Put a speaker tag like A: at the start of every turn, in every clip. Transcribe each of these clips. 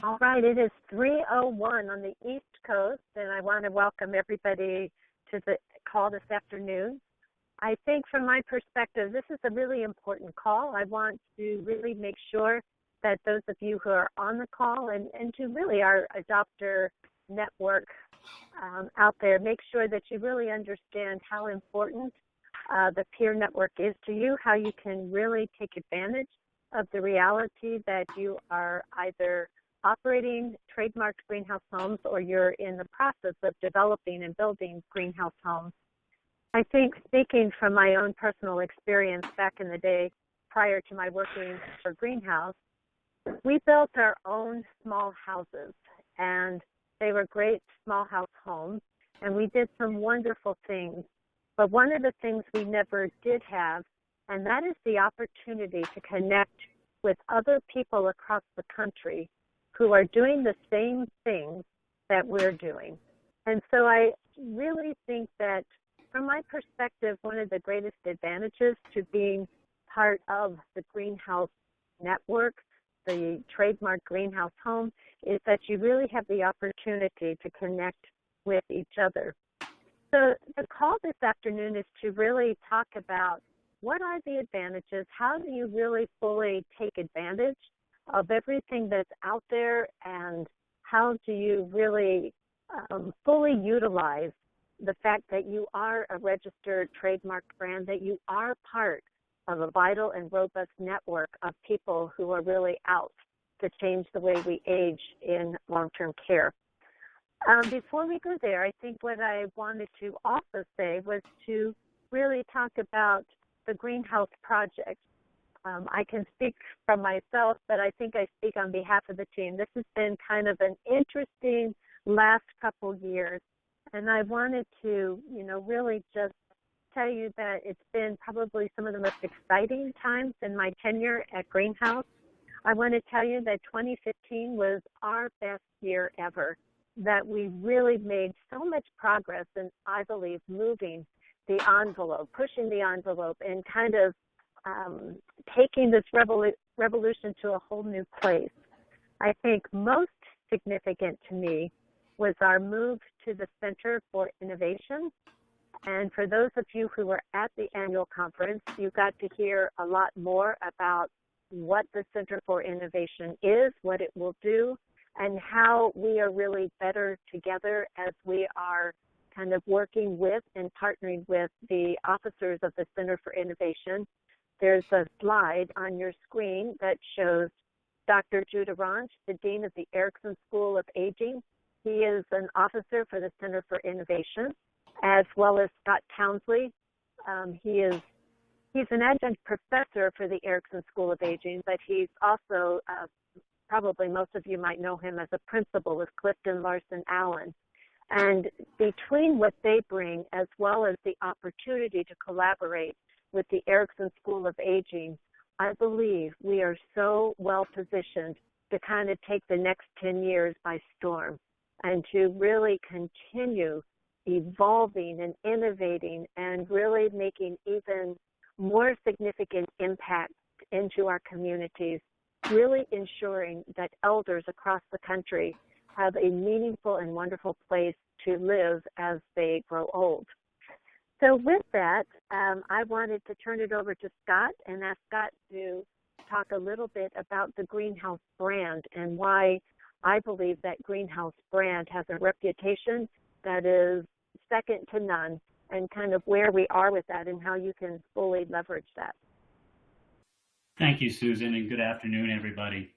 A: All right, it is 3:01 on the East Coast, and I want to welcome everybody to the call this afternoon. I think from my perspective, this is a really important call. I want to really make sure that those of you who are on the call and to really our adopter network out there, make sure that you really understand how important the peer network is to you, how you can really take advantage of the reality that you are either operating trademarked greenhouse homes or you're in the process of developing and building greenhouse homes. I think, speaking from my own personal experience back in the day prior to my working for Greenhouse, we built our own small houses, and they were great small house homes, and we did some wonderful things. But one of the things we never did have, and that is the opportunity to connect with other people across the country who are doing the same things that we're doing. And so I really think that, from my perspective, one of the greatest advantages to being part of the Greenhouse network, the trademark Greenhouse home, is that you really have the opportunity to connect with each other. So the call this afternoon is to really talk about what are the advantages, how do you really fully take advantage of everything that's out there, and how do you really fully utilize the fact that you are a registered trademark brand, that you are part of a vital and robust network of people who are really out to change the way we age in long-term care. Before we go there, I think what I wanted to also say was to really talk about the Greenhouse Project. I can speak from myself, but I think I speak on behalf of the team. This has been kind of an interesting last couple years, and I wanted to, really just tell you that it's been probably some of the most exciting times in my tenure at Greenhouse. I want to tell you that 2015 was our best year ever, that we really made so much progress and I believe moving the envelope, pushing the envelope, and kind of taking this revolution to a whole new place. I think most significant to me was our move to the Center for Innovation. And for those of you who were at the annual conference, you got to hear a lot more about what the Center for Innovation is, what it will do, and how we are really better together as we are kind of working with and partnering with the officers of the Center for Innovation. There's a slide on your screen that shows Dr. Judah Ranch, the Dean of the Erickson School of Aging. He is an officer for the Center for Innovation, as well as Scott Townsley. He's an adjunct professor for the Erickson School of Aging, but he's also, probably most of you might know him as a principal with Clifton Larson Allen. And between what they bring, as well as the opportunity to collaborate with the Erickson School of Aging, I believe we are so well positioned to kind of take the next 10 years by storm and to really continue evolving and innovating and really making even more significant impact into our communities, really ensuring that elders across the country have a meaningful and wonderful place to live as they grow old. So with that, I wanted to turn it over to Scott and ask Scott to talk a little bit about the Greenhouse brand and why I believe that Greenhouse brand has a reputation that is second to none, and kind of where we are with that and how you can fully leverage that.
B: Thank you, Susan, and good afternoon, everybody.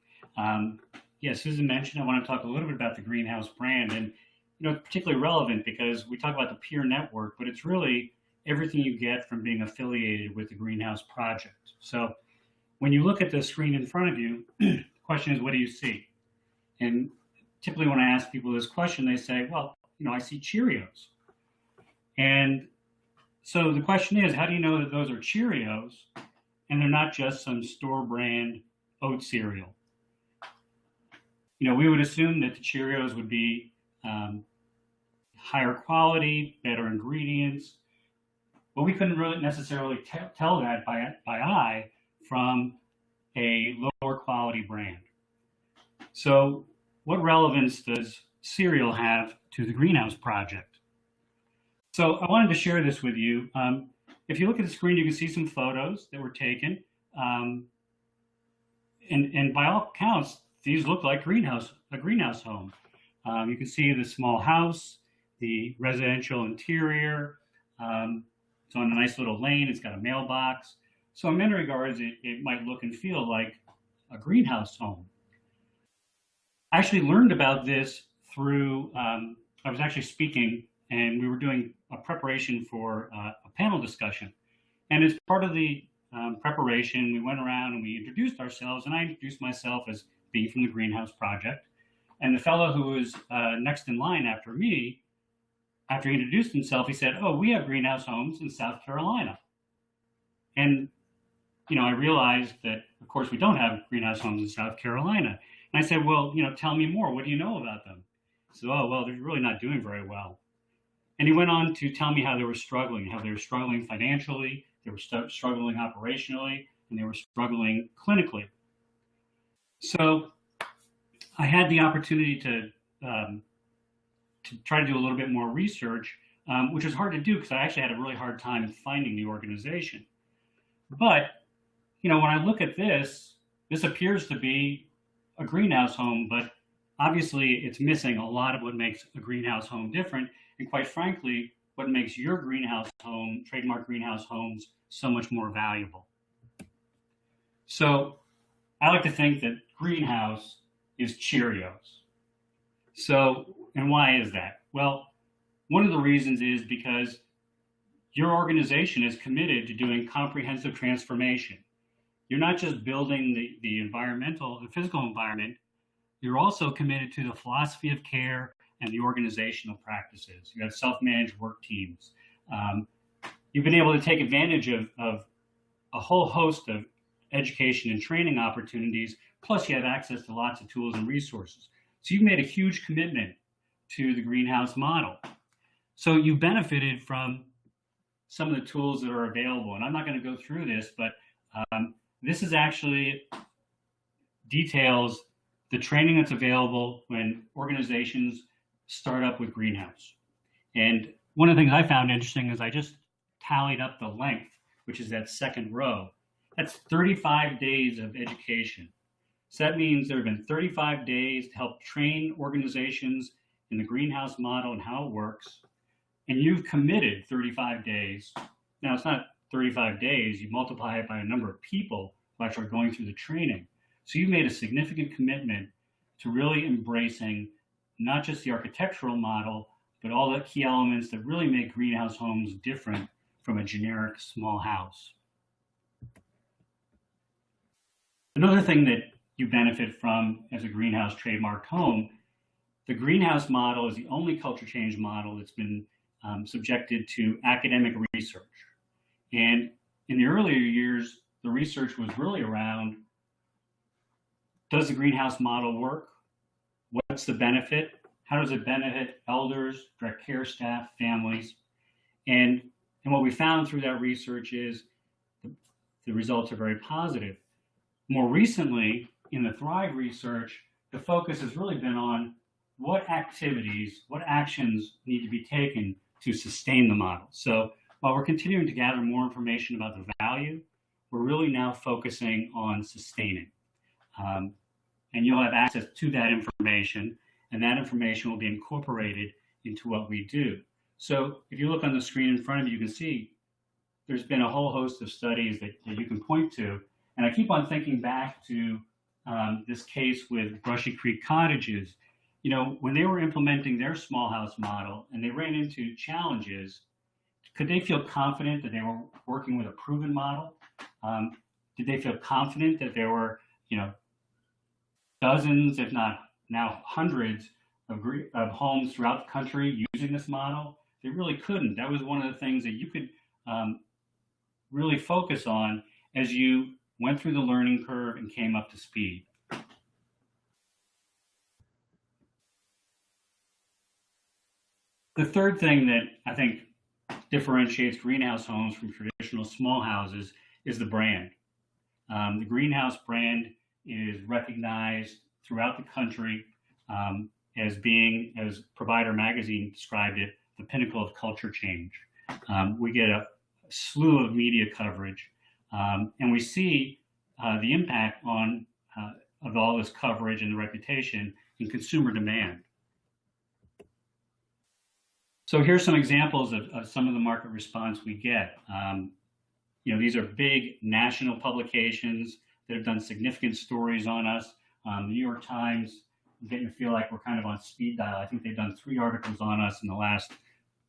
B: Susan mentioned I want to talk a little bit about the Greenhouse brand, and particularly relevant because we talk about the peer network, but it's really everything you get from being affiliated with the Greenhouse Project. So when you look at the screen in front of you, the question is, what do you see? And typically when I ask people this question, they say, well, I see Cheerios. And so the question is, how do you know that those are Cheerios and they're not just some store brand oat cereal? We would assume that the Cheerios would be higher quality, better ingredients, but we couldn't really necessarily tell that by eye from a lower quality brand. So what relevance does cereal have to the greenhouse project? So I wanted to share this with you. If you look at the screen, you can see some photos that were taken. And by all accounts, these look like a greenhouse home. You can see the small house, the residential interior. It's on a nice little lane. It's got a mailbox. So in many regards, it might look and feel like a greenhouse home. I actually learned about this through, I was actually speaking and we were doing a preparation for a panel discussion. And as part of the preparation, we went around and we introduced ourselves, and I introduced myself as being from the Greenhouse Project. And the fellow who was next in line after me, after he introduced himself, he said, "Oh, we have greenhouse homes in South Carolina." And, I realized that, of course, we don't have greenhouse homes in South Carolina. And I said, "Well, tell me more. What do you know about them?" He said, "Oh, well, they're really not doing very well." And he went on to tell me how they were struggling financially, they were struggling operationally, and they were struggling clinically. So I had the opportunity to try to do a little bit more research, which was hard to do because I actually had a really hard time finding the organization. But, when I look at this appears to be a greenhouse home, but obviously it's missing a lot of what makes a greenhouse home different. And quite frankly, what makes your greenhouse home, trademark greenhouse homes, so much more valuable. So I like to think that greenhouse is Cheerios. So, and why is that? Well, one of the reasons is because your organization is committed to doing comprehensive transformation. You're not just building the physical environment, you're also committed to the philosophy of care and the organizational practices. You have self-managed work teams. You've been able to take advantage of a whole host of education and training opportunities, plus you have access to lots of tools and resources. So you've made a huge commitment to the greenhouse model. So you benefited from some of the tools that are available. And I'm not going to go through this, but this is actually details the training that's available when organizations start up with greenhouse. And one of the things I found interesting is I just tallied up the length, which is that second row. That's 35 days of education. So that means there have been 35 days to help train organizations in the greenhouse model and how it works. And you've committed 35 days. Now, it's not 35 days. You multiply it by a number of people who actually are going through the training. So you've made a significant commitment to really embracing not just the architectural model, but all the key elements that really make greenhouse homes different from a generic small house. Another thing that you benefit from as a greenhouse trademarked home, the greenhouse model is the only culture change model that's been subjected to academic research. And in the earlier years, the research was really around, does the greenhouse model work? What's the benefit? How does it benefit elders, direct care staff, families? And what we found through that research is the results are very positive. More recently, in the Thrive research, the focus has really been on what activities, what actions need to be taken to sustain the model. So while we're continuing to gather more information about the value, we're really now focusing on sustaining. And you'll have access to that information, and that information will be incorporated into what we do. So if you look on the screen in front of you, you can see there's been a whole host of studies that you can point to. And I keep on thinking back to this case with Brushy Creek Cottages. When they were implementing their small house model and they ran into challenges, could they feel confident that they were working with a proven model? Did they feel confident that there were, dozens, if not now hundreds of homes throughout the country using this model? They really couldn't. That was one of the things that you could really focus on as you went through the learning curve and came up to speed. The third thing that I think differentiates greenhouse homes from traditional small houses is the brand. The greenhouse brand is recognized throughout the country. as being, as Provider Magazine described it, the pinnacle of culture change. We get a slew of media coverage, and we see the impact of all this coverage and the reputation in consumer demand. So here's some examples of some of the market response we get. These are big national publications that have done significant stories on us. The New York Times, I'm getting to feel like we're kind of on speed dial. I think they've done 3 articles on us in the last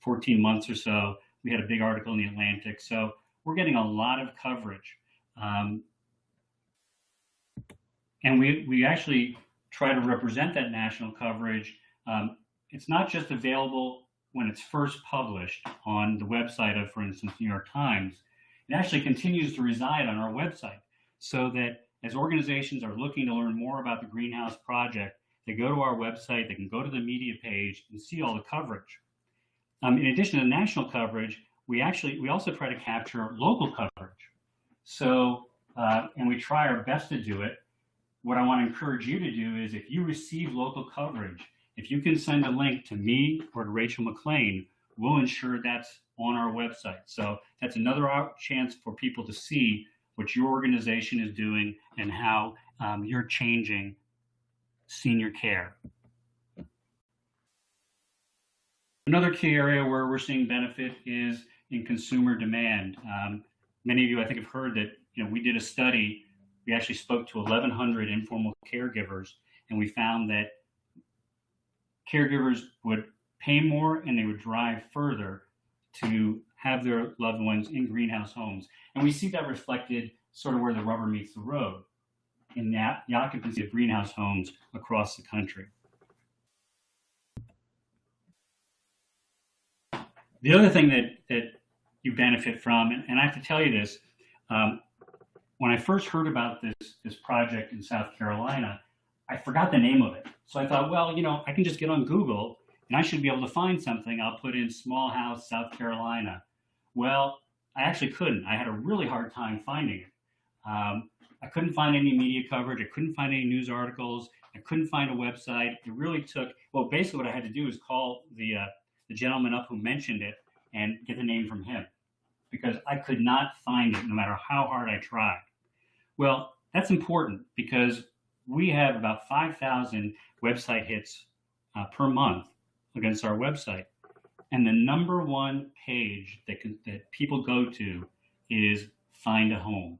B: 14 months or so. We had a big article in the Atlantic. So we're getting a lot of coverage. And we actually try to represent that national coverage. It's not just available when it's first published on the website of, for instance, New York Times. It actually continues to reside on our website, so that as organizations are looking to learn more about the Greenhouse Project, they go to our website, they can go to the media page and see all the coverage. In addition to the national coverage, we also try to capture local coverage. So, and we try our best to do it. What I want to encourage you to do is, if you receive local coverage, if you can send a link to me or to Rachel McLean, we'll ensure that's on our website. So that's another chance for people to see what your organization is doing and how you're changing senior care. Another key area where we're seeing benefit is in consumer demand. Many of you, I think, have heard that we did a study. We actually spoke to 1,100 informal caregivers, and we found that caregivers would pay more and they would drive further to have their loved ones in greenhouse homes. And we see that reflected sort of where the rubber meets the road in the occupancy of greenhouse homes across the country. The other thing that you benefit from, and I have to tell you this, when I first heard about this project in South Carolina, I forgot the name of it. So I thought, well, I can just get on Google and I should be able to find something. I'll put in small house, South Carolina. Well, I actually couldn't. I had a really hard time finding it. I couldn't find any media coverage. I couldn't find any news articles. I couldn't find a website. It really took, basically what I had to do is call the gentleman up who mentioned it and get the name from him, because I could not find it no matter how hard I tried. Well, that's important because we have about 5,000 website hits per month against our website. And the number one page that people go to is Find a Home.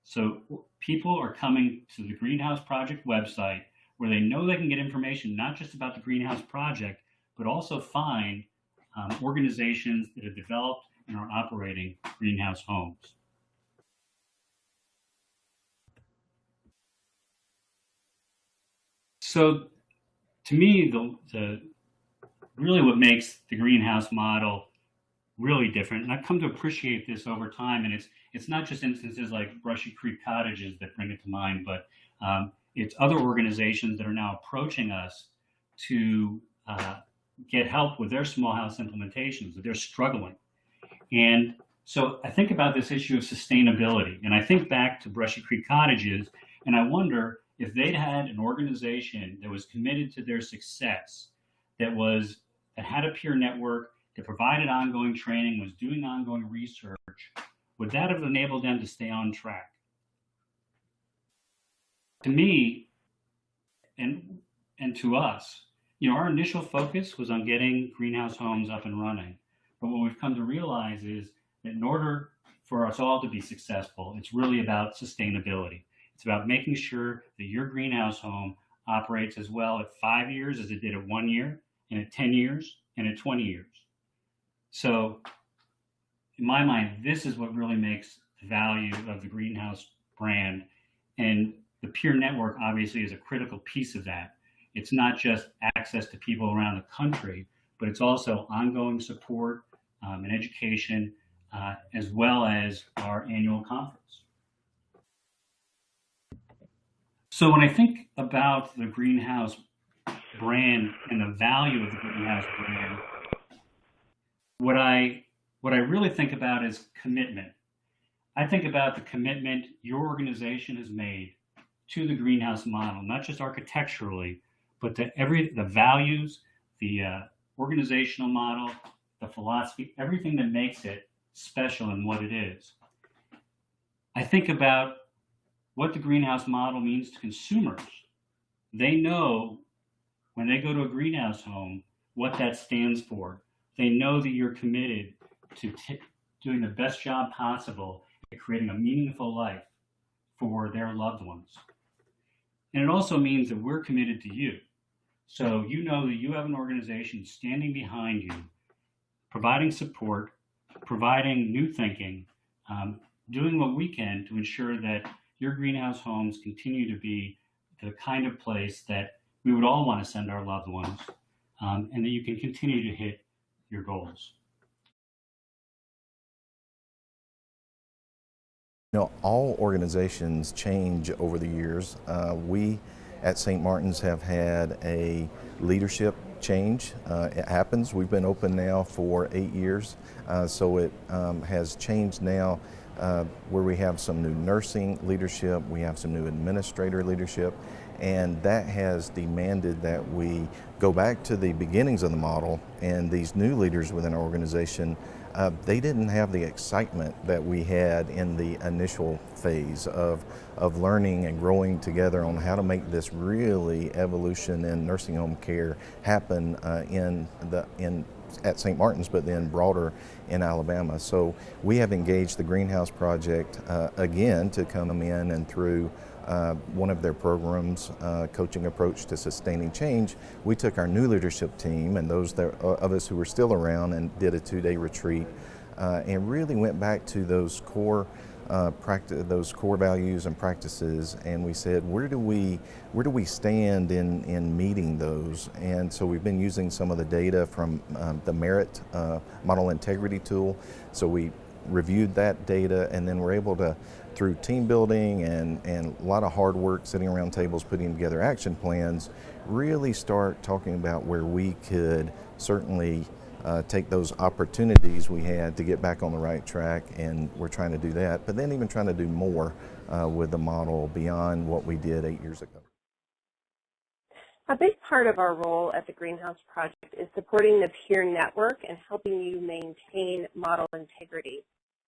B: So people are coming to the Greenhouse Project website where they know they can get information not just about the Greenhouse Project, but also find organizations that have developed and are operating greenhouse homes. So to me, the really what makes the greenhouse model really different, and I've come to appreciate this over time, and it's not just instances like Brushy Creek Cottages that bring it to mind, but it's other organizations that are now approaching us to get help with their small house implementations, that they're struggling. And so I think about this issue of sustainability, and I think back to Brushy Creek Cottages, and I wonder if they'd had an organization that was committed to their success, that had a peer network, that provided ongoing training, was doing ongoing research, would that have enabled them to stay on track? To me, and to us, our initial focus was on getting greenhouse homes up and running. But what we've come to realize is that in order for us all to be successful, it's really about sustainability. It's about making sure that your greenhouse home operates as well at 5 years as it did at 1 year, and at 10 years, and at 20 years. So in my mind, this is what really makes the value of the Greenhouse brand. And the peer network obviously is a critical piece of that. It's not just access to people around the country, but it's also ongoing support and education, as well as our annual conference. So when I think about the Greenhouse brand and the value of the Greenhouse brand, what I really think about is commitment. I think about the commitment your organization has made to the greenhouse model, not just architecturally, but the values, the organizational model, the philosophy, everything that makes it special in what it is. I think about what the greenhouse model means to consumers. They know when they go to a greenhouse home what that stands for. They know that you're committed to doing the best job possible at creating a meaningful life for their loved ones. And it also means that we're committed to you. So you know that you have an organization standing behind you, providing support, providing new thinking, doing what we can to ensure that your greenhouse homes continue to be the kind of place that we would all want to send our loved ones, and that you can continue to hit your goals.
C: All organizations change over the years. We at St. Martin's have had a leadership change. It happens. We've been open now for 8 years, so it has changed now where we have some new nursing leadership, we have some new administrator leadership, and that has demanded that we go back to the beginnings of the model, and these new leaders within our organization, they didn't have the excitement that we had in the initial phase of learning and growing together on how to make this really evolution in nursing home care happen at St. Martin's, but then broader in Alabama. So we have engaged the Greenhouse Project again to come in and through one of their programs, Coaching Approach to Sustaining Change, we took our new leadership team and those of us who were still around and did a 2-day retreat and really went back to those core values and practices, and we said, where do we stand in meeting those? And so we've been using some of the data from the Merit Model Integrity tool. So we reviewed that data, and then we're able to, through team building and a lot of hard work sitting around tables putting together action plans, really start talking about where we could certainly take those opportunities we had to get back on the right track, and we're trying to do that, but then even trying to do more with the model beyond what we did 8 years ago.
D: A big part of our role at the Greenhouse Project is supporting the peer network and helping you maintain model integrity.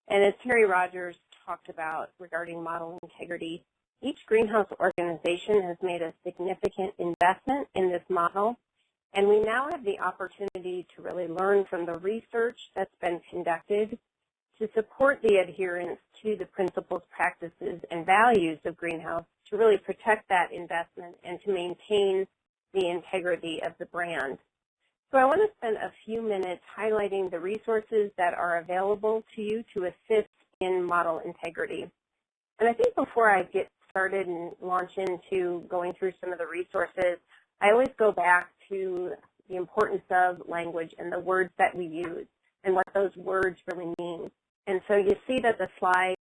D: And as Terry Rogers talked about regarding model integrity, each greenhouse organization has made a significant investment in this model, and we now have the opportunity to really learn from the research that's been conducted to support the adherence to the principles, practices, and values of Greenhouse to really protect that investment and to maintain the integrity of the brand. So I want to spend a few minutes highlighting the resources that are available to you to assist in model integrity. And I think before I get started and launch into going through some of the resources, I always go back to the importance of language and the words that we use and what those words really mean. And so you see that the slide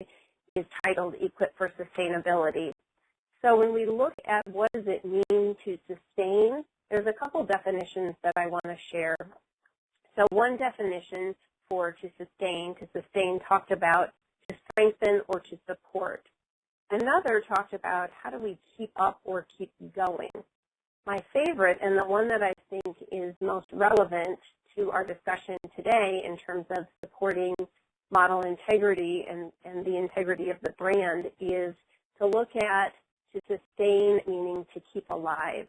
D: is titled Equip for Sustainability. So when we look at what does it mean to sustain, there's a couple definitions that I want to share. So one definition for to sustain talked about to strengthen or to support. Another talked about how do we keep up or keep going. My favorite, and the one that I think is most relevant to our discussion today in terms of supporting model integrity and the integrity of the brand, is to look at to sustain, meaning to keep alive.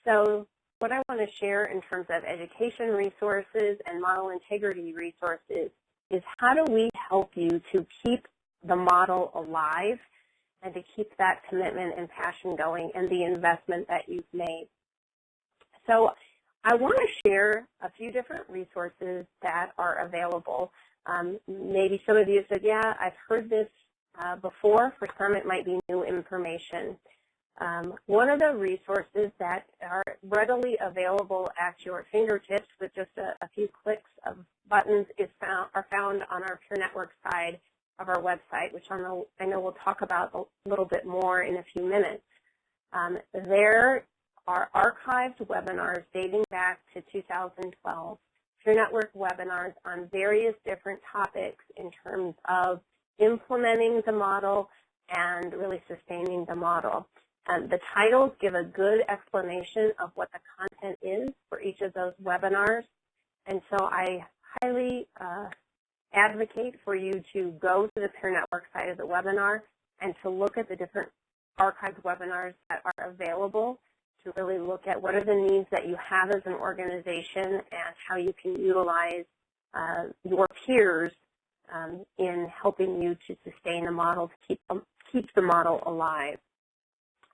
D: So what I want to share in terms of education resources and model integrity resources is how do we help you to keep the model alive and to keep that commitment and passion going and the investment that you've made. So I want to share a few different resources that are available. Maybe some of you said, yeah, I've heard this before. For some, it might be new information. One of the resources that are readily available at your fingertips with just a few clicks of buttons are found on our Peer Network side of our website, which I know we'll talk about a little bit more in a few minutes. There are archived webinars dating back to 2012, Peer Network webinars on various different topics in terms of implementing the model and really sustaining the model. The titles give a good explanation of what the content is for each of those webinars, and so I highly advocate for you to go to the Peer Network side of the webinar and to look at the different archived webinars that are available, to really look at what are the needs that you have as an organization and how you can utilize your peers in helping you to sustain the model, to keep the model alive.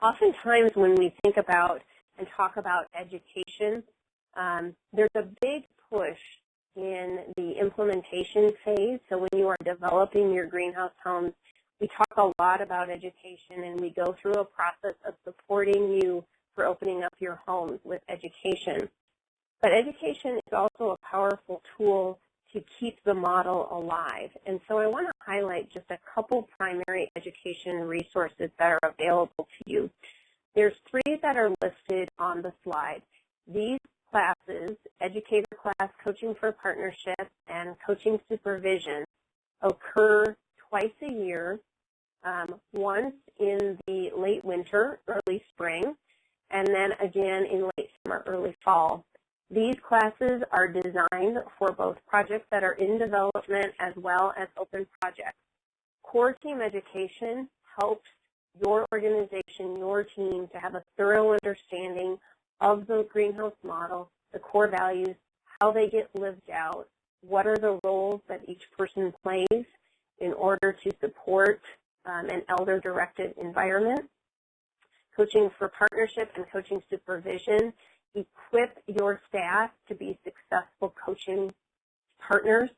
D: Oftentimes when we think about and talk about education, there's a big push in the implementation phase. So when you are developing your greenhouse homes, we talk a lot about education, and we go through a process of supporting you for opening up your homes with education. But education is also a powerful tool to keep the model alive. And so I want to highlight just a couple primary education resources that are available to you. There's 3 that are listed on the slide. These classes, Educator Class, Coaching for Partnership, and Coaching Supervision, occur twice a year, once in the late winter, early spring, and then again in late summer, early fall. These classes are designed for both projects that are in development as well as open projects. Core team education helps your organization, your team, to have a thorough understanding of the greenhouse model, the core values, how they get lived out, what are the roles that each person plays in order to support an elder-directed environment. Coaching for Partnership and Coaching Supervision equip your staff to be successful coaching partners.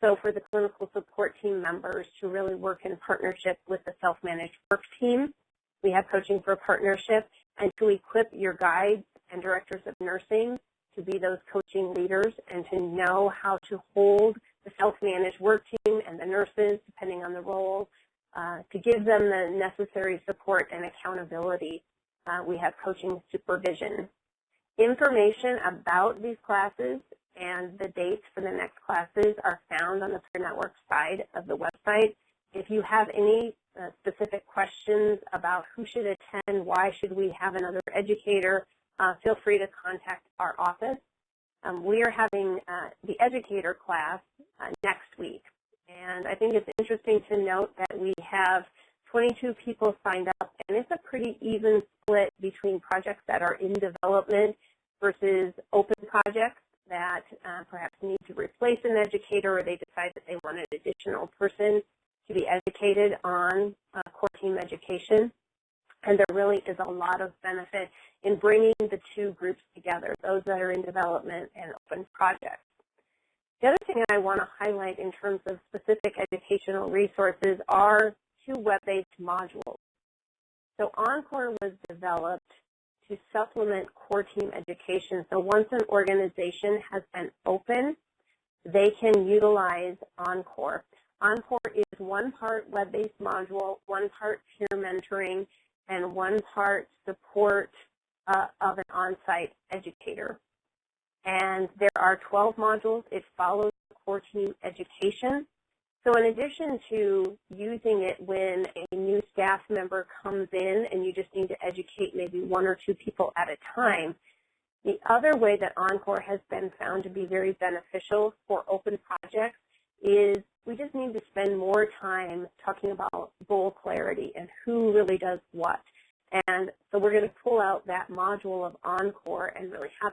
D: So for the clinical support team members to really work in partnership with the self-managed work team, we have Coaching for Partnership, and to equip your guides and directors of nursing to be those coaching leaders and to know how to hold the self-managed work team and the nurses, depending on the role, to give them the necessary support and accountability. We have Coaching Supervision. Information about these classes and the dates for the next classes are found on the Peer Network side of the website. If you have any specific questions about who should attend, why should we have another educator, feel free to contact our office. We are having the educator class next week, and I think it's interesting to note that we have 22 people signed up, and it's a pretty even split between projects that are in development versus open projects that perhaps need to replace an educator, or they decide that they want an additional person to be educated on core team education. And there really is a lot of benefit in bringing the 2 groups together, those that are in development and open projects. The other thing I want to highlight in terms of specific educational resources are 2 web-based modules. So Encore was developed to supplement core team education. So once an organization has been open, they can utilize Encore. Encore is 1 part web-based module, 1 part peer mentoring, and 1 part support of an on-site educator. And there are 12 modules. It follows core team education. So in addition to using it when a new staff member comes in and you just need to educate maybe 1 or 2 people at a time, the other way that Encore has been found to be very beneficial for open projects is we just need to spend more time talking about goal clarity and who really does what. And so we're going to pull out that module of Encore and really have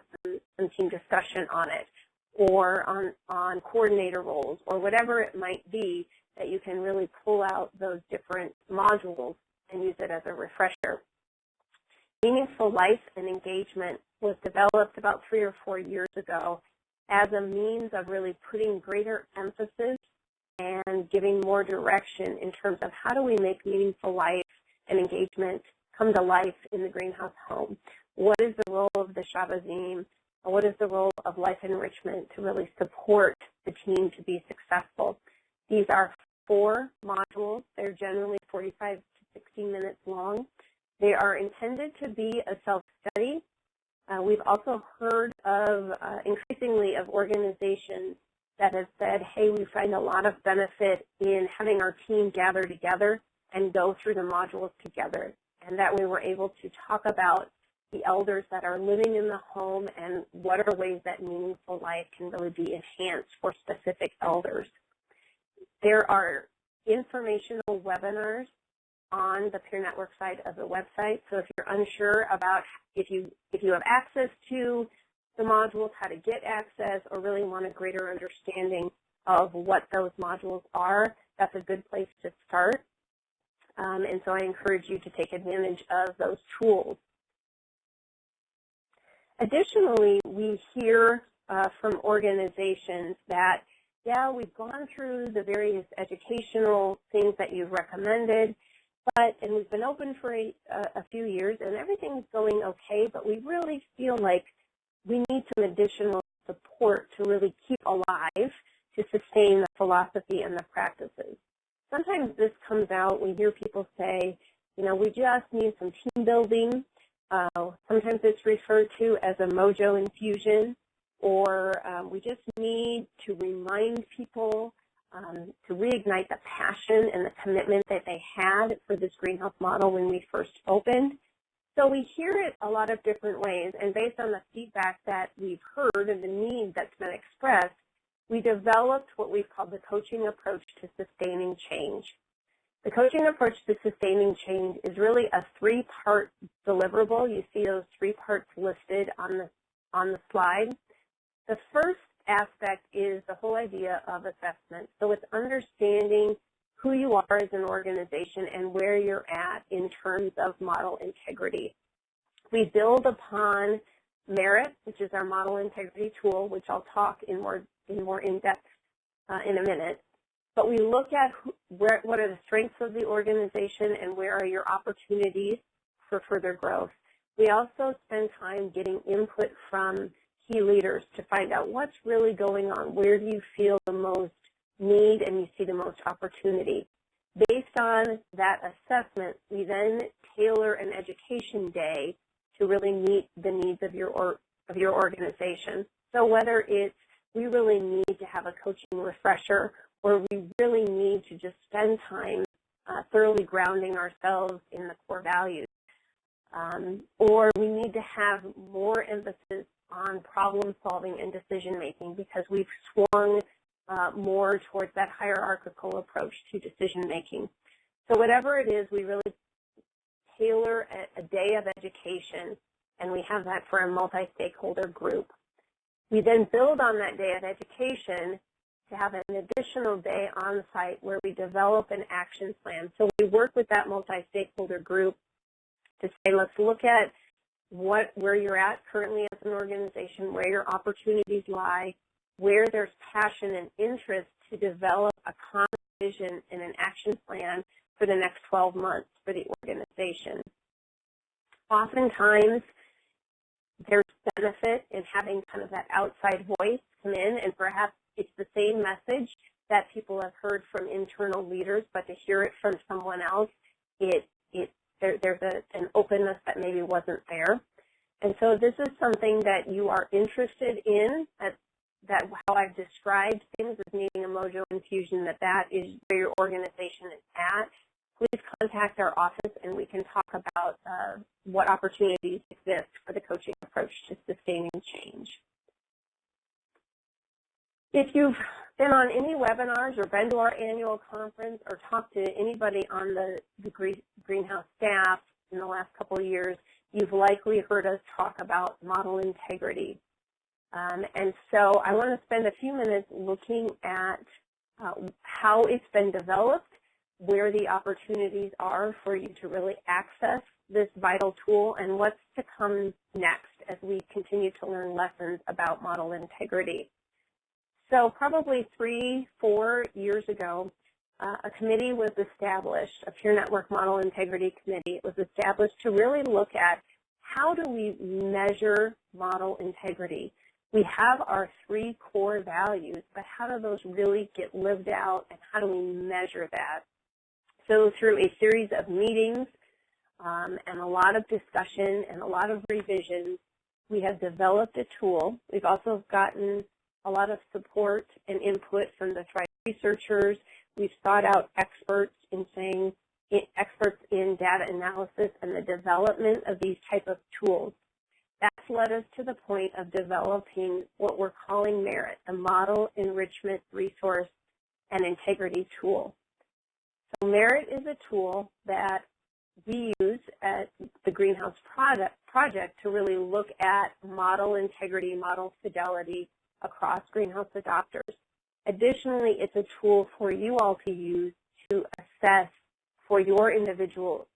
D: some team discussion on it, or on coordinator roles, or whatever it might be, that you can really pull out those different modules and use it as a refresher. Meaningful Life and Engagement was developed about 3 or 4 years ago as a means of really putting greater emphasis and giving more direction in terms of how do we make meaningful life and engagement come to life in the greenhouse home. What is the role of the Shabazim? What is the role of life enrichment to really support the team to be successful? These are 4 modules. They're generally 45 to 60 minutes long. They are intended to be a self-study. We've also heard of increasingly of organizations that have said, hey, we find a lot of benefit in having our team gather together and go through the modules together. and that way we're able to talk about the elders that are living in the home and what are ways that meaningful life can really be enhanced for specific elders. There are informational webinars on the Peer Network side of the website, so if you're unsure about if you have access to the modules, how to get access, or really want a greater understanding of what those modules are, that's a good place to start. And so I encourage you to take advantage of those tools. Additionally, we hear from organizations that, yeah, we've gone through the various educational things that you've recommended, and we've been open for a few years, and everything's going okay, but we really feel like we need some additional support to really keep alive, to sustain the philosophy and the practices. Sometimes this comes out, we hear people say, you know, we just need some team building. Sometimes it's referred to as a mojo infusion, or we just need to remind people to reignite the passion and the commitment that they had for this greenhouse model when we first opened. So we hear it a lot of different ways, and based on the feedback that we've heard and the need that's been expressed, we developed what we've called the coaching approach to sustaining change. The coaching approach to sustaining change is really a three-part deliverable. You see those three parts listed on the slide. The first aspect is the whole idea of assessment. So it's understanding who you are as an organization and where you're at in terms of model integrity. We build upon Merit, which is our model integrity tool, which I'll talk in more in-depth in a minute. But we look at what are the strengths of the organization and where are your opportunities for further growth. We also spend time getting input from key leaders to find out what's really going on. Where do you feel the most need and you see the most opportunity? Based on that assessment, we then tailor an education day to really meet the needs of your organization. So whether it's we really need to have a coaching refresher, or we really need to just spend time thoroughly grounding ourselves in the core values, or we need to have more emphasis on problem solving and decision making because we've swung more towards that hierarchical approach to decision making. So whatever it is, we really tailor a day of education, and we have that for a multi-stakeholder group. We then build on that day of education to have an additional day on site where we develop an action plan. So we work with that multi-stakeholder group to say, let's look at where you're at currently as an organization, where your opportunities lie, where there's passion and interest to develop a common vision and an action plan for the next 12 months for the organization. Oftentimes, there's benefit in having kind of that outside voice come in, and perhaps it's the same message that people have heard from internal leaders, but to hear it from someone else, there's an openness that maybe wasn't there. And so this is something that you are interested in, that how I've described things as needing a mojo infusion, that is where your organization is at. Please contact our office and we can talk about what opportunities exist for the coaching approach to sustaining change. If you've been on any webinars or been to our annual conference or talked to anybody on the greenhouse staff in the last couple of years, you've likely heard us talk about model integrity. And so I want to spend a few minutes looking at how it's been developed, where the opportunities are for you to really access this vital tool, and what's to come next as we continue to learn lessons about model integrity. So probably 3-4 years ago, a committee was established, a Peer Network Model Integrity Committee. It was established to really look at how do we measure model integrity. We have our 3 core values, but how do those really get lived out, and how do we measure that? So through a series of meetings and a lot of discussion and a lot of revisions, we have developed a tool. We've also gotten a lot of support and input from the Thrive researchers. We've sought out experts in saying, experts in data analysis and the development of these type of tools. That's led us to the point of developing what we're calling MERIT, the Model Enrichment Resource and Integrity Tool. So MERIT is a tool that we use at the Greenhouse Project to really look at model integrity, model fidelity across greenhouse adopters. Additionally, it's a tool for you all to use to assess for your individual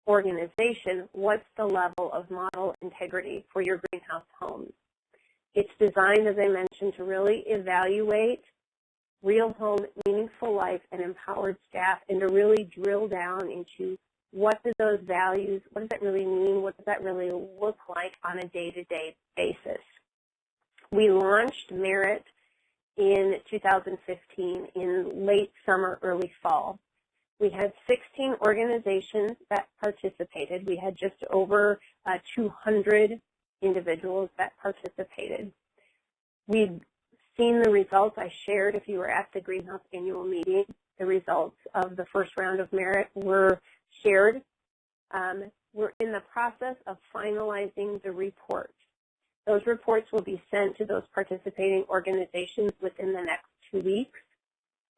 D: organization what's the level of model integrity for your greenhouse homes. It's designed, as I mentioned, to really evaluate real home, meaningful life, and empowered staff, and to really drill down into what do those values, what does that really mean, what does that really look like on a day-to-day basis. We launched MERIT in 2015 in late summer, early fall. We had 16 organizations that participated. We had just over 200 individuals that participated. We've seen the results I shared if you were at the Greenhouse annual meeting. The results of the first round of MERIT were shared. We're in the process of finalizing the reports. Those reports will be sent to those participating organizations within the next 2 weeks.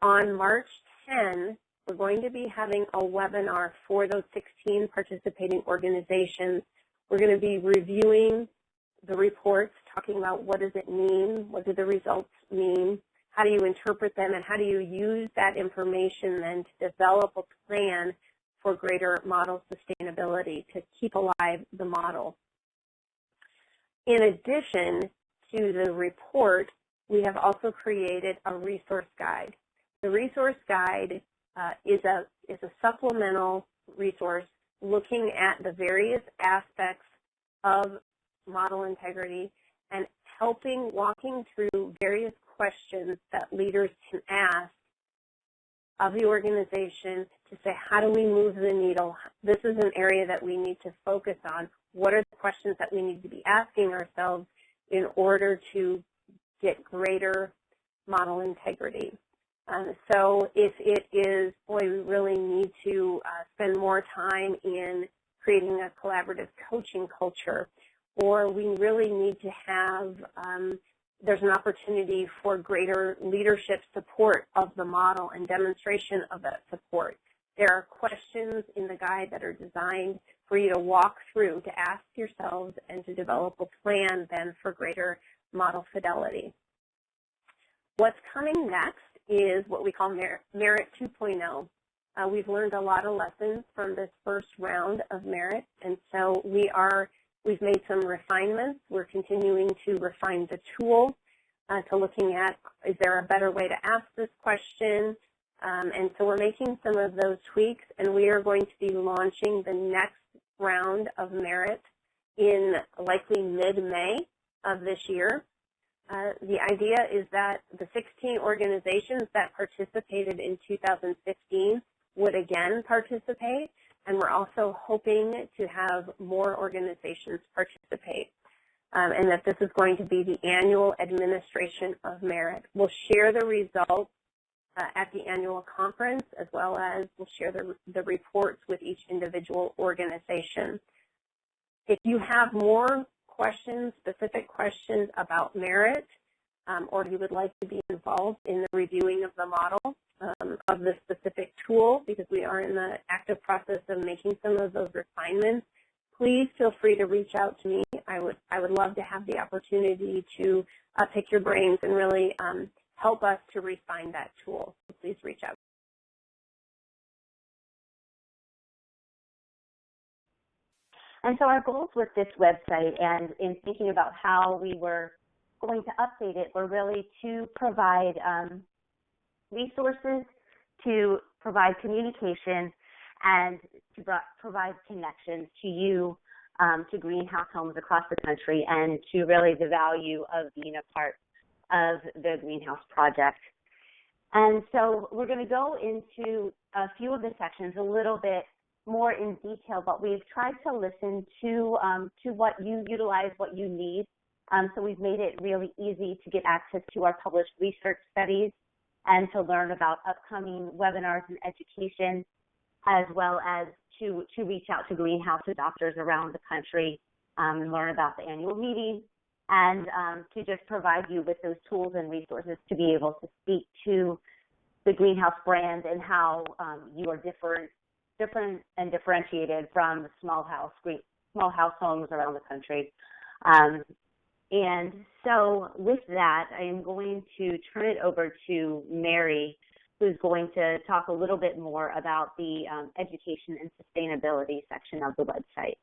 D: On March 10, we're going to be having a webinar for those 16 participating organizations. We're going to be reviewing the reports, talking about what does it mean, what do the results mean, how do you interpret them, and how do you use that information then to develop a plan for greater model sustainability to keep alive the model. In addition to the report, we have also created a resource guide. The resource guide is a supplemental resource looking at the various aspects of model integrity and walking through various questions that leaders can ask of the organization to say, how do we move the needle? This is an area that we need to focus on. What are the questions that we need to be asking ourselves in order to get greater model integrity? So if it is, boy, we really need to spend more time in creating a collaborative coaching culture, or we really need to have, there's an opportunity for greater leadership support of the model and demonstration of that support. There are questions in the guide that are designed for you to walk through, to ask yourselves, and to develop a plan then for greater model fidelity. What's coming next is what we call MERIT 2.0. We've learned a lot of lessons from this first round of MERIT, and so we've made some refinements. We're continuing to refine the tool to looking at, is there a better way to ask this question? And so we're making some of those tweaks, and we are going to be launching the next round of MERIT in likely mid-May of this year. The idea is that the 16 organizations that participated in 2015 would again participate, and we're also hoping to have more organizations participate, and that this is going to be the annual administration of MERIT. We'll share the results at the annual conference, as well as we'll share the reports with each individual organization. If you have more questions, specific questions about MERIT, or you would like to be involved in the reviewing of the model of the specific tool, because we are in the active process of making some of those refinements, please feel free to reach out to me. I would love to have the opportunity to pick your brains and really help us to refine that tool. So please reach out.
E: And so our goals with this website, and in thinking about how we were going to update it, were really to provide resources, to provide communication, and to provide connections to you, to greenhouse homes across the country, and to really the value of being a part of the Greenhouse Project. And so we're going to go into a few of the sections a little bit more in detail, but we've tried to listen to what you utilize, what you need. So we've made it really easy to get access to our published research studies and to learn about upcoming webinars and education. as well as to reach out to greenhouse adopters around the country and learn about the annual meeting, and to just provide you with those tools and resources to be able to speak to the greenhouse brand and how you are different and differentiated from the small house homes around the country. And so with that, I am going to turn it over to Mary, who's going to talk a little bit more about the education and sustainability section of the website.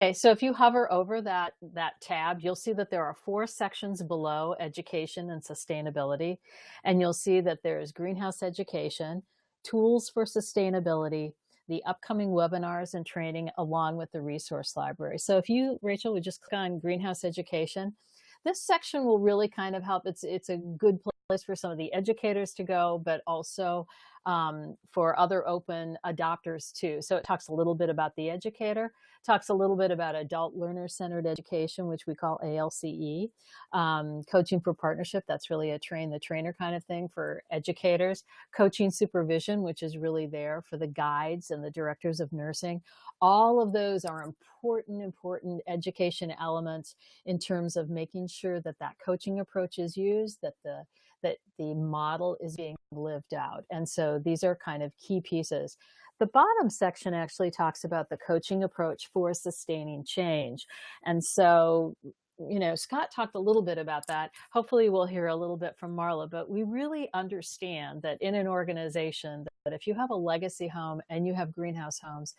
F: Okay, so if you hover over that tab, you'll see that there are 4 sections below education and sustainability, and you'll see that there's greenhouse education, tools for sustainability, the upcoming webinars and training, along with the resource library. So if you, Rachel, would just click on greenhouse education, this section will really kind of help. It's a good place for some of the educators to go, but also for other open adopters too. So it talks a little bit about the educator, talks a little bit about adult learner-centered education, which we call ALCE, coaching for partnership, that's really a train the trainer kind of thing for educators, coaching supervision, which is really there for the guides and the directors of nursing. All of those are important education elements in terms of making sure that that coaching approach is used, that the model is being lived out. And so these are kind of key pieces. The bottom section actually talks about the coaching approach for sustaining change. And so, you know, Scott talked a little bit about that. Hopefully we'll hear a little bit from Marla, but we really understand that in an organization that if you have a legacy home and you have greenhouse homes,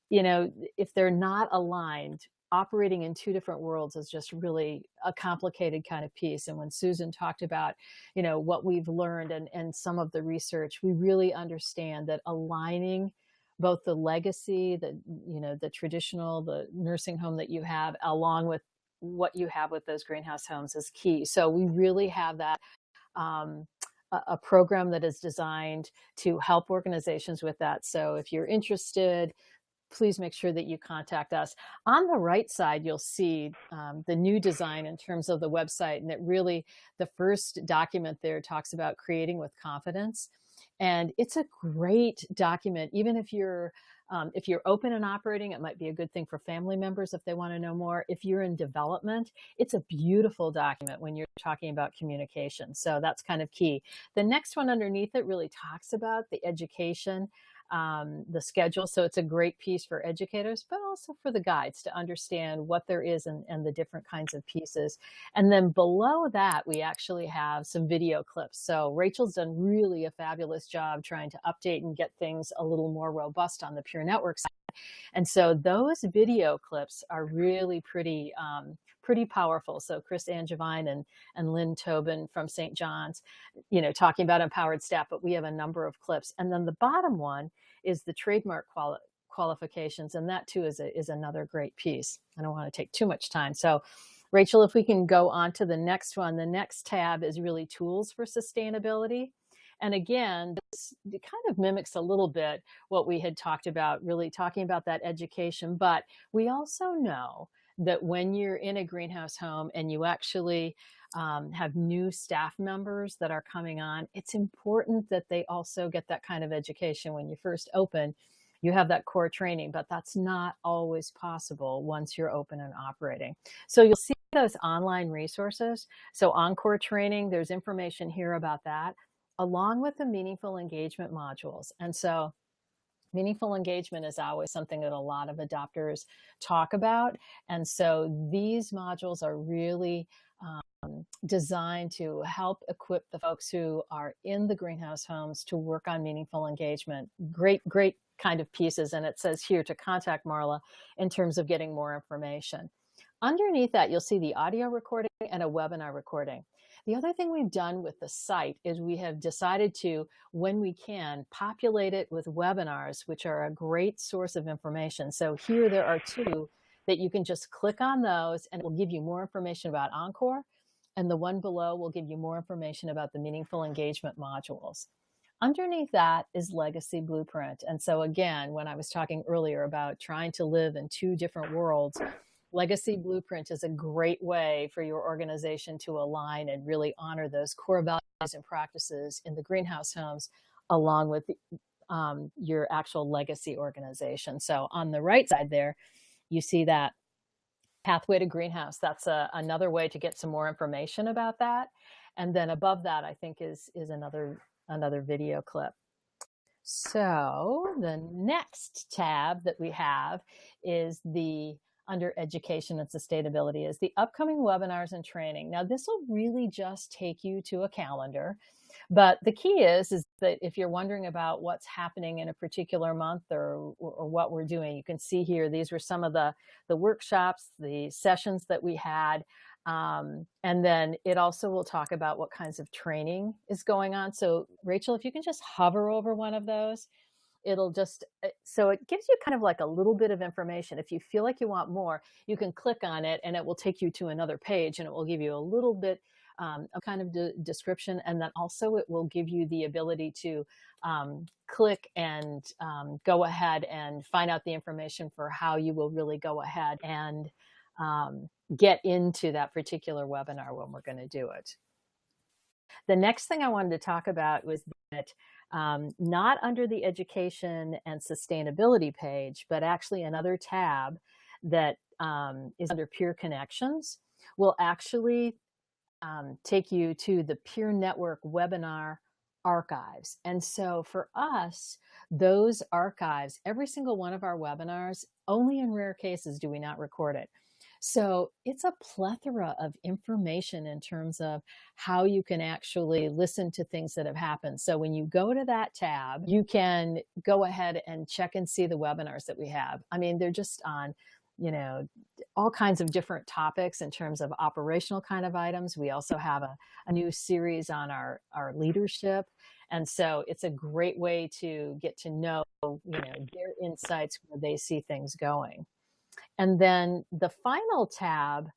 F: you know, if they're not aligned, operating in 2 different worlds is just really a complicated kind of piece. And when Susan talked about, you know, what we've learned and some of the research, we really understand that aligning both the legacy, the traditional, the nursing home that you have, along with what you have with those greenhouse homes is key. So we really have that a program that is designed to help organizations with that. So if you're interested, please make sure that you contact us. On the right side, you'll see the new design in terms of the website. And it really, the first document there talks about creating with confidence. And it's a great document. Even if you're open and operating, it might be a good thing for family members if they want to know more. If you're in development, it's a beautiful document when you're talking about communication. So that's kind of key. The next one underneath it really talks about the education, the schedule. So it's a great piece for educators, but also for the guides to understand what there is and the different kinds of pieces. And then below that, we actually have some video clips. So Rachel's done really a fabulous job trying to update and get things a little more robust on the Pure Network side. And so those video clips are really pretty powerful. So Chris Angevine and Lynn Tobin from St. John's, you know, talking about empowered staff, but we have a number of clips. And then the bottom one is the trademark qualifications. And that too is another great piece. I don't want to take too much time. So Rachel, if we can go on to the next one, the next tab is really tools for sustainability. And again, this kind of mimics a little bit what we had talked about, really talking about that education. But we also know that when you're in a greenhouse home and you actually have new staff members that are coming on, it's important that they also get that kind of education. When you first open, you have that core training, but that's not always possible once you're open and operating. So you'll see those online resources. So Encore training, there's information here about that, along with the meaningful engagement modules. And so meaningful engagement is always something that a lot of adopters talk about. And so these modules are really designed to help equip the folks who are in the greenhouse homes to work on meaningful engagement. Great kind of pieces. And it says here to contact Marla in terms of getting more information. Underneath that, you'll see the audio recording and a webinar recording. The other thing we've done with the site is we have decided to, when we can, populate it with webinars, which are a great source of information. So here there are 2 that you can just click on those and it will give you more information about Encore. And the one below will give you more information about the meaningful engagement modules. Underneath that is Legacy Blueprint. And so again, when I was talking earlier about trying to live in 2 different worlds, Legacy Blueprint is a great way for your organization to align and really honor those core values and practices in the greenhouse homes along with your actual legacy organization. So on the right side there, you see that Pathway to Greenhouse. That's another way to get some more information about that. And then above that, I think is another video clip. So the next tab that we have is under education and sustainability is the upcoming webinars and training. Now this will really just take you to a calendar, but the key is that if you're wondering about what's happening in a particular month or what we're doing, you can see here, these were some of the workshops, the sessions that we had. And then it also will talk about what kinds of training is going on. So Rachel, if you can just hover over one of those, it'll just, so it gives you kind of like a little bit of information. If you feel like you want more, you can click on it and it will take you to another page and it will give you a little bit of kind of description. And then also it will give you the ability to click and go ahead and find out the information for how you will really go ahead and get into that particular webinar when we're going to do it. The next thing I wanted to talk about was that not under the education and sustainability page, but actually another tab that is under peer connections will actually take you to the peer network webinar archives. And so for us, those archives, every single one of our webinars, only in rare cases do we not record it. So it's a plethora of information in terms of how you can actually listen to things that have happened. So when you go to that tab, you can go ahead and check and see the webinars that we have. I mean, they're just on, you know, all kinds of different topics in terms of operational kind of items. We also have a new series on our leadership. And so it's a great way to get to know, you know, their insights where they see things going. And then the final tab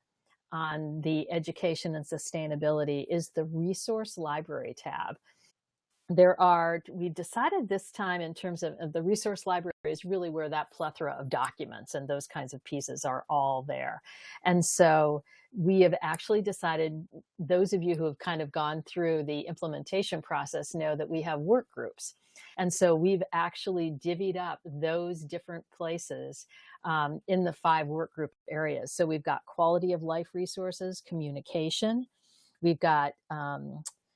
F: on the education and sustainability is the resource library tab. We decided this time in terms of the resource library is really where that plethora of documents and those kinds of pieces are all there. And so we have actually decided, those of you who have kind of gone through the implementation process know that we have work groups. And so we've actually divvied up those different places in the 5 work group areas. So we've got quality of life resources, communication, we've got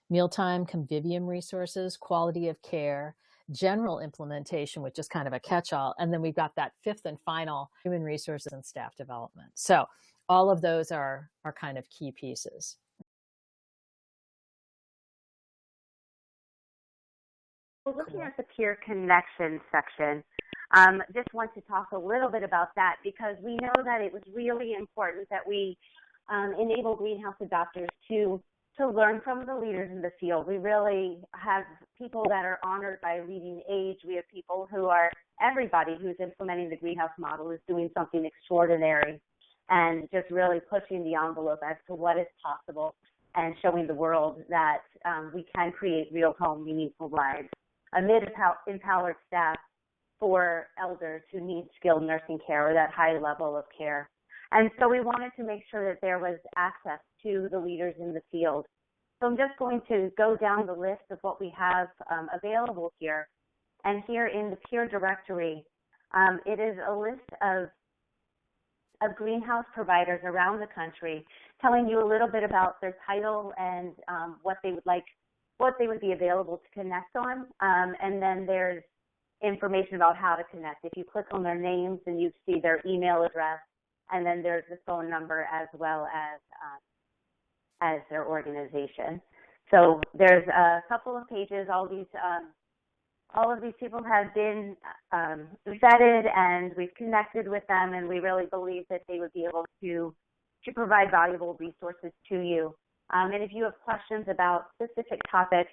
F: mealtime convivium resources, quality of care, general implementation, which is kind of a catch-all, and then we've got that 5th and final, human resources and staff development. So all of those are kind of key pieces.
E: Looking at the peer connection section, just want to talk a little bit about that because we know that it was really important that we enable greenhouse adopters to learn from the leaders in the field. We really have people that are honored by leading age. We have people who are, everybody who's implementing the greenhouse model is doing something extraordinary and just really pushing the envelope as to what is possible and showing the world that we can create real home, meaningful lives amid empowered staff for elders who need skilled nursing care or that high level of care. And so we wanted to make sure that there was access to the leaders in the field. So I'm just going to go down the list of what we have available here. And here in the peer directory, it is a list of greenhouse providers around the country telling you a little bit about their title and what they would be available to connect on. And then there's information about how to connect. If you click on their names, then you see their email address, and then there's the phone number as well as their organization. So there's a couple of pages. All of these people have been vetted, and we've connected with them, and we really believe that they would be able to provide valuable resources to you. And if you have questions about specific topics,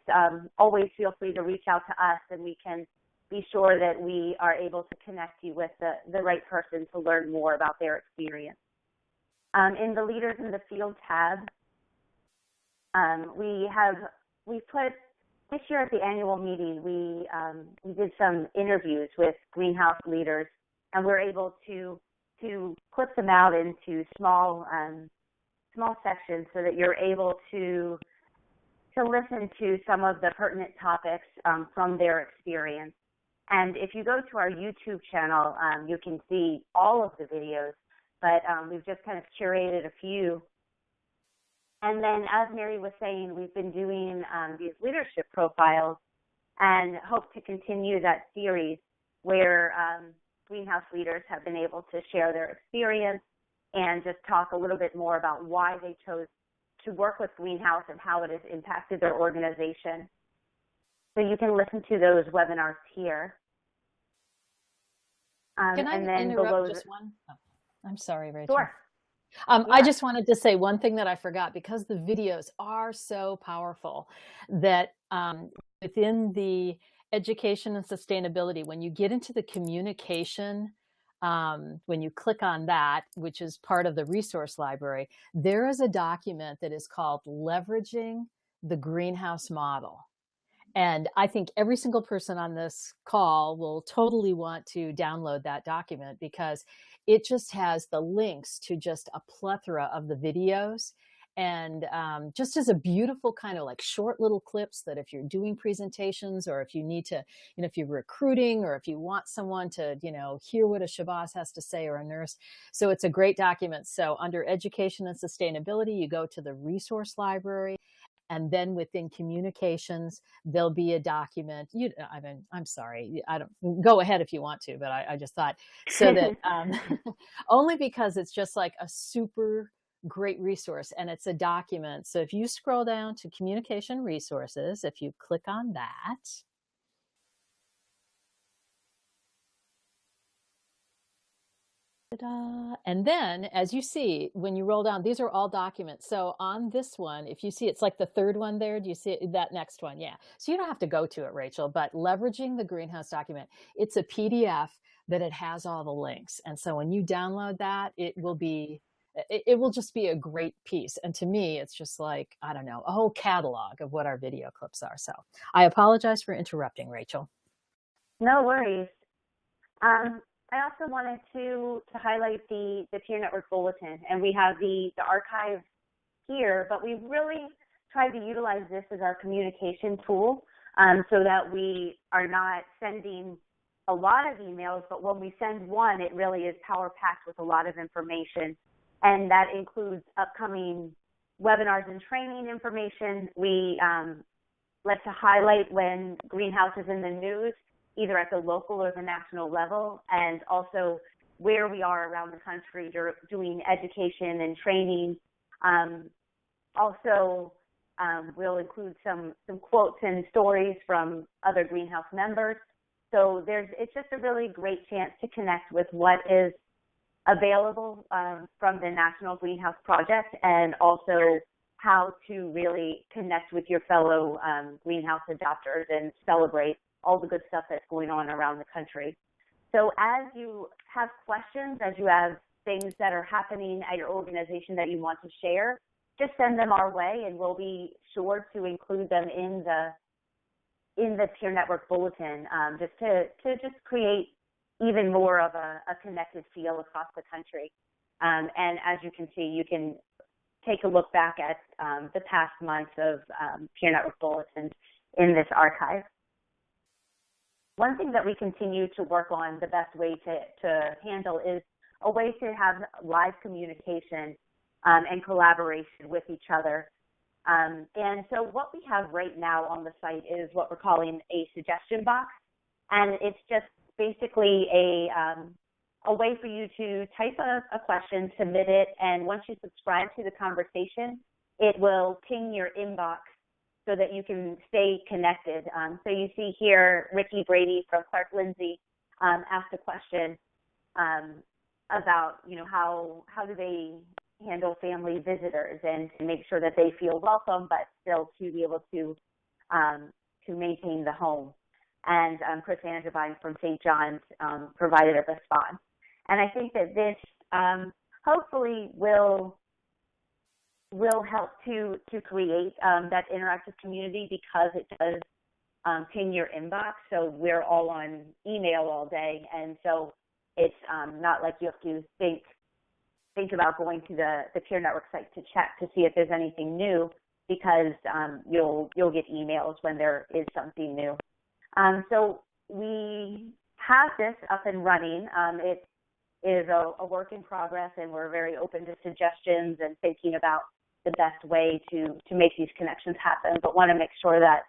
E: always feel free to reach out to us, and we can be sure that we are able to connect you with the right person to learn more about their experience. In the Leaders in the Field tab, we put, this year at the annual meeting, we did some interviews with greenhouse leaders, and we're able to to clip them out into small sections so that you're able to listen to some of the pertinent topics from their experience. And if you go to our YouTube channel, you can see all of the videos, but we've just kind of curated a few. And then, as Mary was saying, we've been doing these leadership profiles and hope to continue that series where greenhouse leaders have been able to share their experience and just talk a little bit more about why they chose to work with Greenhouse and how it has impacted their organization. So you can listen to those webinars here.
F: Can I
E: and then
F: interrupt just one? Oh, I'm sorry, Rachel.
E: Sure.
F: Yeah. I just wanted to say one thing that I forgot, because the videos are so powerful that within the education and sustainability, when you get into the communication, when you click on that, which is part of the resource library, there is a document that is called Leveraging the Greenhouse Model. And I think every single person on this call will totally want to download that document, because it just has the links to just a plethora of the videos, and just as a beautiful kind of like short little clips that if you're doing presentations, or if you need to, if you're recruiting, or if you want someone to, hear what a Shabazz has to say, or a nurse. So it's a great document. So under education and sustainability, you go to the resource library. And then within communications, there'll be a document. I'm sorry, I don't go ahead if you want to, but I just thought so that only because it's just like a super great resource, and it's a document. So if you scroll down to communication resources, if you click on that, and then, as you see, when you roll down, these are all documents. So on this one, if you see, it's like the third one there. Do you see it, that next one? Yeah. So you don't have to go to it, Rachel, but Leveraging the Greenhouse document, it's a PDF that it has all the links. And so when you download that, it will just be a great piece. And to me, it's just like, I don't know, a whole catalog of what our video clips are. So I apologize for interrupting, Rachel.
E: No worries. I also wanted to highlight the Peer Network Bulletin, and we have the archive here, but we really tried to utilize this as our communication tool, so that we are not sending a lot of emails, but when we send one, it really is power-packed with a lot of information, and that includes upcoming webinars and training information. We like to highlight when Greenhouse is in the news, either at the local or the national level, and also where we are around the country doing education and training. Also, we'll include some quotes and stories from other Greenhouse members. So it's just a really great chance to connect with what is available from the National Greenhouse Project, and also how to really connect with your fellow greenhouse adopters and celebrate all the good stuff that's going on around the country. So as you have questions, as you have things that are happening at your organization that you want to share, just send them our way, and we'll be sure to include them in the Peer Network Bulletin, just to just create even more of a connected feel across the country. And as you can see, you can take a look back at the past months of Peer Network Bulletins in this archive. One thing that we continue to work on, the best way to handle, is a way to have live communication and collaboration with each other. And so what we have right now on the site is what we're calling a suggestion box. And it's just basically a way for you to type a question, submit it, and once you subscribe to the conversation, it will ping your inbox so that you can stay connected. So you see here, Ricky Brady from Clark Lindsay asked a question about, how do they handle family visitors and to make sure that they feel welcome, but still to be able to maintain the home. And Chris Angevine from St. John's provided a response. And I think that this hopefully will help to create that interactive community, because it does ping your inbox. So we're all on email all day, and so It's not like you have to think about going to the Peer Network site to check to see if there's anything new, because you'll get emails when there is something new. So we have this up and running. It is a work in progress, and we're very open to suggestions and thinking about the best way to make these connections happen, but want to make sure that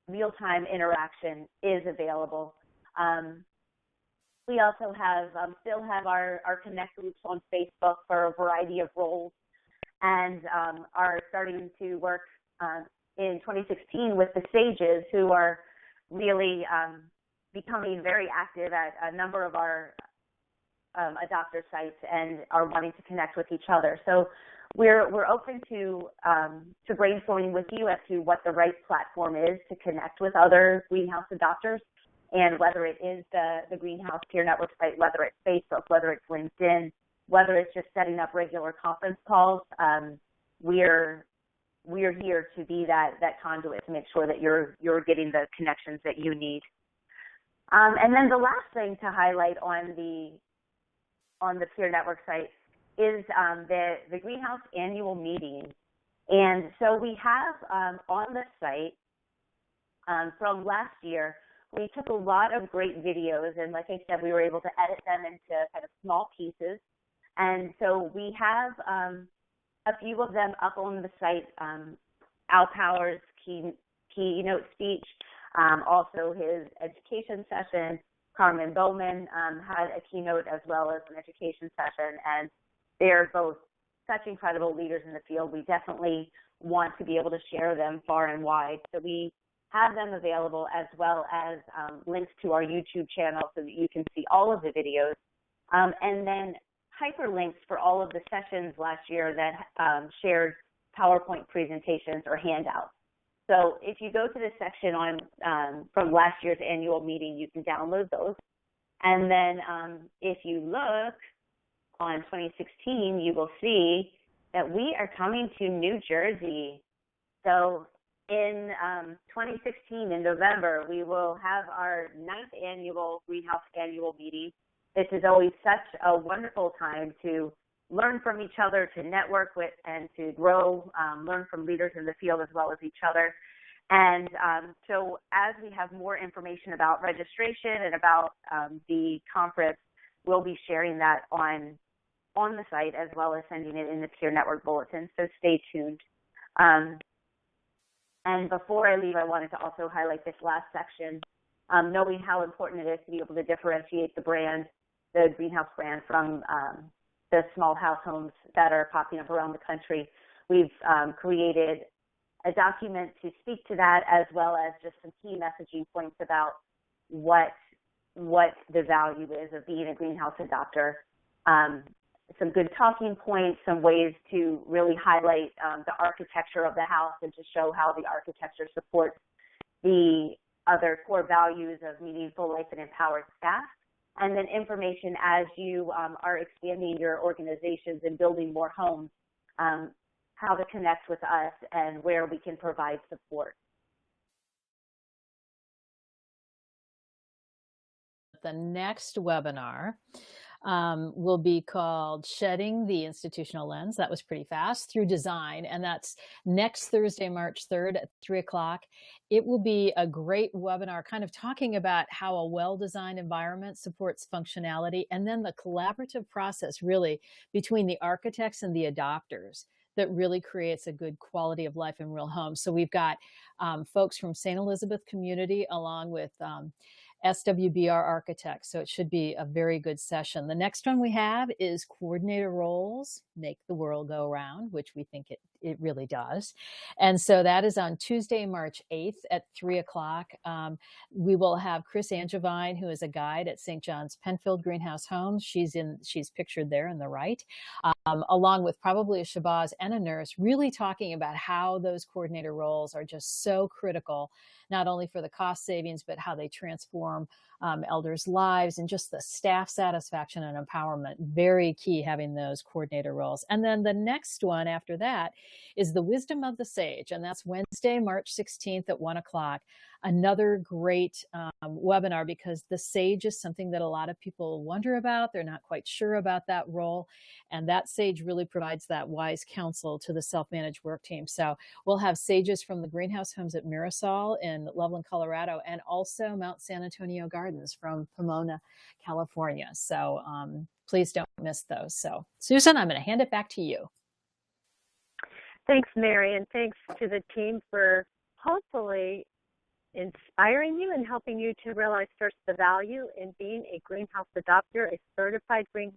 E: real-time interaction is available. We also have still have our Connect groups on Facebook for a variety of roles, and are starting to work in 2016 with the Sages, who are really becoming very active at a number of our adopter sites and are wanting to connect with each other. So we're open to brainstorming with you as to what the right platform is to connect with other greenhouse adopters, and whether it is the Greenhouse Peer Network site, whether it's Facebook, whether it's LinkedIn, whether it's just setting up regular conference calls. We're here to be that conduit to make sure that you're getting the connections that you need. And then the last thing to highlight on the Peer Network site is the Greenhouse annual meeting. And so we have on the site from last year, we took a lot of great videos, and like I said, we were able to edit them into kind of small pieces. And so we have a few of them up on the site. Al Power's keynote speech, also his education session. Carmen Bowman had a keynote as well as an education session, and they're both such incredible leaders in the field. We definitely want to be able to share them far and wide. So we have them available, as well as links to our YouTube channel so that you can see all of the videos, and then hyperlinks for all of the sessions last year that shared PowerPoint presentations or handouts. So if you go to the section on from last year's annual meeting, you can download those. And then if you look on 2016, you will see that we are coming to New Jersey. So in 2016, in November, we will have our 9th annual Greenhouse annual meeting. This is always such a wonderful time to learn from each other, to network with, and to grow, learn from leaders in the field as well as each other. And so as we have more information about registration and about the conference, we'll be sharing that on the site, as well as sending it in the Peer Network Bulletin, so stay tuned. And before I leave, I wanted to also highlight this last section, knowing how important it is to be able to differentiate the brand, the Greenhouse brand, from the small house homes that are popping up around the country. We've created a document to speak to that, as well as just some key messaging points about what the value is of being a greenhouse adopter. Some good talking points, some ways to really highlight the architecture of the house and to show how the architecture supports the other core values of meaningful life and empowered staff. And then information as you are expanding your organizations and building more homes, how to connect with us and where we can provide support.
F: The next webinar will be called Shedding the Institutional Lens. That was pretty fast, through design. And that's next Thursday, March 3rd at 3 o'clock. It will be a great webinar kind of talking about how a well-designed environment supports functionality, and then the collaborative process really between the architects and the adopters that really creates a good quality of life in real homes. So we've got folks from St. Elizabeth Community along with SWBR Architects. So it should be a very good session. The next one we have is Coordinator Roles, Make the World Go Round, which we think it really does. And so that is on Tuesday, March 8th at 3 o'clock. We will have Chris Angevine, who is a guide at St. John's Penfield Greenhouse Homes. She's pictured there on the right, along with probably a Shabazz and a nurse, really talking about how those coordinator roles are just so critical, not only for the cost savings, but how they transform elders' lives, and just the staff satisfaction and empowerment. Very key having those coordinator roles. And then the next one after that is the Wisdom of the Sage, and that's Wednesday, March 16th at 1 o'clock. Another great webinar, because the sage is something that a lot of people wonder about. They're not quite sure about that role. And that sage really provides that wise counsel to the self-managed work team. So we'll have sages from the greenhouse homes at Mirasol in Loveland, Colorado, and also Mount San Antonio Gardens from Pomona, California. So please don't miss those. So Susan, I'm going to hand it back to you.
A: Thanks, Mary, and thanks to the team for hopefully inspiring you and helping you to realize first the value in being a greenhouse adopter, a certified greenhouse.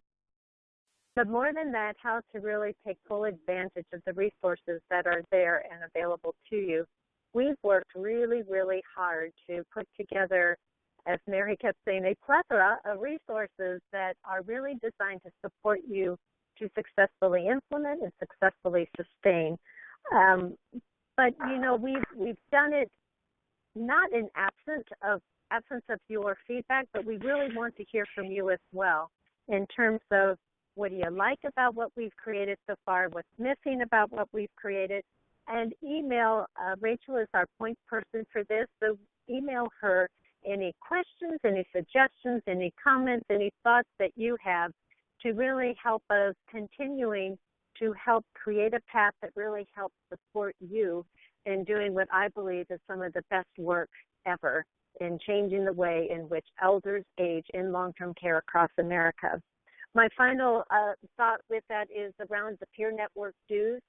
A: But more than that, how to really take full advantage of the resources that are there and available to you. We've worked really, really hard to put together, as Mary kept saying, a plethora of resources that are really designed to support you to successfully implement and successfully sustain. But, you know, we've done it not in absence of your feedback, but we really want to hear from you as well in terms of what do you like about what we've created so far, what's missing about what we've created, and email. Rachel is our point person for this, so email her any questions, any suggestions, any comments, any thoughts that you have to really help us continuing to help create a path that really helps support you in doing what I believe is some of the best work ever in changing the way in which elders age in long-term care across America. My final thought with that is around the peer network dues.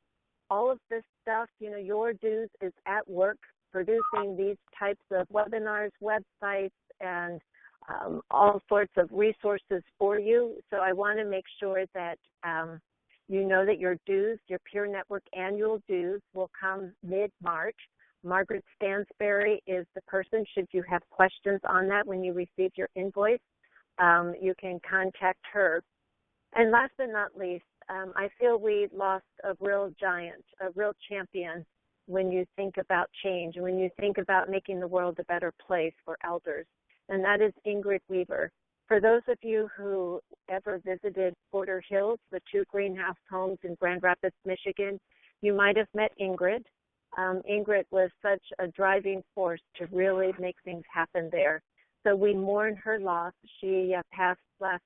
A: All of this stuff, you know, your dues is at work producing these types of webinars, websites, and all sorts of resources for you. So I want to make sure that you know that your dues, your peer network annual dues, will come mid-March. Margaret Stansberry is the person, should you have questions on that when you receive your invoice, you can contact her. And last but not least, I feel we lost a real giant, a real champion when you think about change, and when you think about making the world a better place for elders, and that is Ingrid Weaver. For those of you who ever visited Porter Hills, the 2 greenhouse homes in Grand Rapids, Michigan, you might have met Ingrid. Ingrid was such a driving force to really make things happen there. So we mourn her loss. She passed last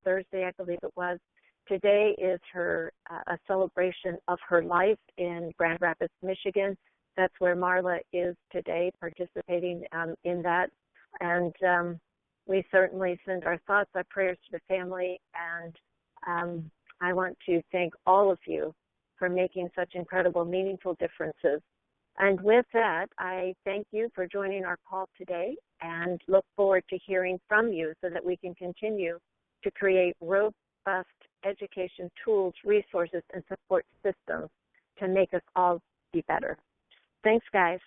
A: Thursday, I believe it was. Today is a celebration of her life in Grand Rapids, Michigan. That's where Marla is today, participating in that. And we certainly send our thoughts, our prayers to the family, and I want to thank all of you for making such incredible, meaningful differences. And with that, I thank you for joining our call today and look forward to hearing from you so that we can continue to create robust education tools, resources, and support systems to make us all be better. Thanks, guys.